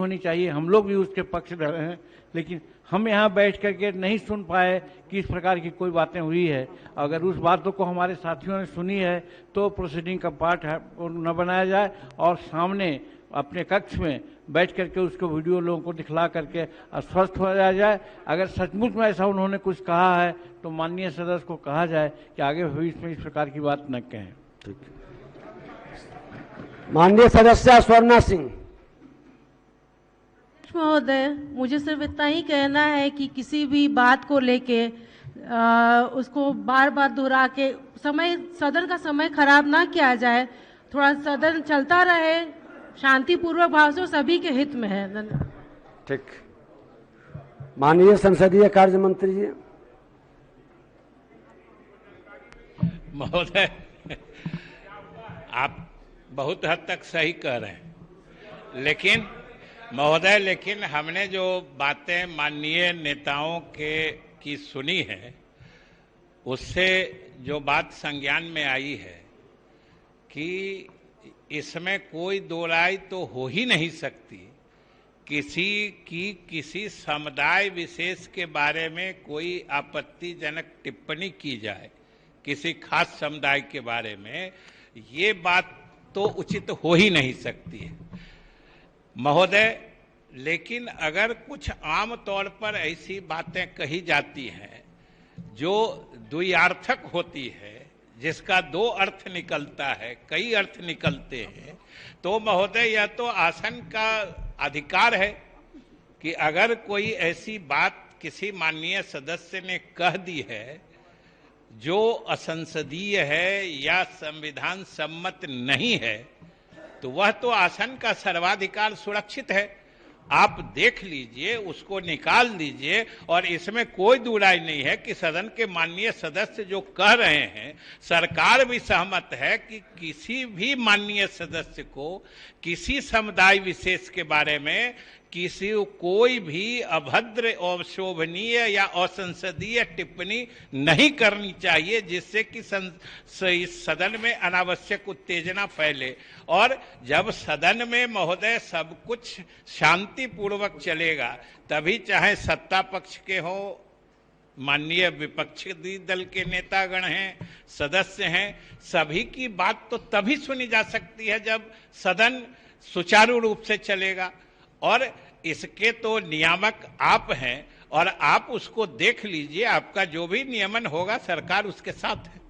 होनी चाहिए। हम लोग भी उसके पक्ष में रहे हैं, लेकिन हम यहाँ बैठ करके नहीं सुन पाए कि इस प्रकार की कोई बातें हुई है। अगर उस बातों को हमारे साथियों ने सुनी है तो प्रोसीडिंग का पार्ट न बनाया जाए और सामने अपने कक्ष में बैठ करके उसको वीडियो लोगों को दिखला करके आश्वस्त हो जाए। अगर सचमुच में ऐसा उन्होंने कुछ कहा है तो माननीय सदस्य को कहा जाए कि आगे भविष्य में इस प्रकार की बात न कहें। ठीक। माननीय सदस्य स्वर्णा सिंह महोदय, मुझे सिर्फ इतना ही कहना है कि किसी भी बात को लेके उसको बार बार दोहरा के सदन का समय खराब ना किया जाए। थोड़ा सदन चलता रहे शांतिपूर्वक भाव से, सभी के हित में है। ठीक। माननीय संसदीय कार्य मंत्री जी। महोदय, आप बहुत हद तक सही कह रहे हैं, लेकिन हमने जो बातें माननीय नेताओं की सुनी है, उससे जो बात संज्ञान में आई है कि इसमें कोई दो राय तो हो ही नहीं सकती किसी समुदाय विशेष के बारे में कोई आपत्तिजनक टिप्पणी की जाए, किसी खास समुदाय के बारे में, ये बात तो उचित हो ही नहीं सकती है महोदय। लेकिन अगर कुछ आम तौर पर ऐसी बातें कही जाती हैं जो द्वियार्थक होती है, जिसका दो अर्थ निकलता है, कई अर्थ निकलते हैं, तो महोदय यह तो आसन का अधिकार है कि अगर कोई ऐसी बात किसी माननीय सदस्य ने कह दी है जो असंसदीय है या संविधान सम्मत नहीं है, तो वह तो आसन का सर्वाधिकार सुरक्षित है। आप देख लीजिए, उसको निकाल दीजिए, और इसमें कोई दुराई नहीं है कि सदन के माननीय सदस्य जो कह रहे हैं, सरकार भी सहमत है कि किसी भी माननीय सदस्य को किसी समुदाय विशेष के बारे में कोई भी अभद्र, अशोभनीय या असंसदीय टिप्पणी नहीं करनी चाहिए, जिससे कि सदन में अनावश्यक उत्तेजना फैले। और जब सदन में महोदय सब कुछ शांतिपूर्वक चलेगा, तभी चाहे सत्ता पक्ष के हो, माननीय विपक्षी दल के नेतागण हैं, सदस्य हैं, सभी की बात तो तभी सुनी जा सकती है जब सदन सुचारू रूप से चलेगा। और इसके तो नियामक आप हैं, और आप उसको देख लीजिए, आपका जो भी नियमन होगा सरकार उसके साथ है।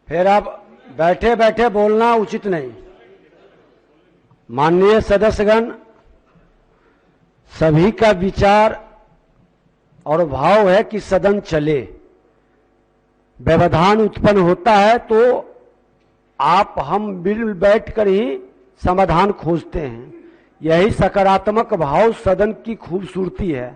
फिर आप बैठे बैठे बोलना उचित नहीं। माननीय सदस्यगण, सभी का विचार और भाव है कि सदन चले। व्यवधान उत्पन्न होता है तो आप हम बिल बैठकर ही समाधान खोजते हैं। यही सकारात्मक भाव सदन की खूबसूरती है।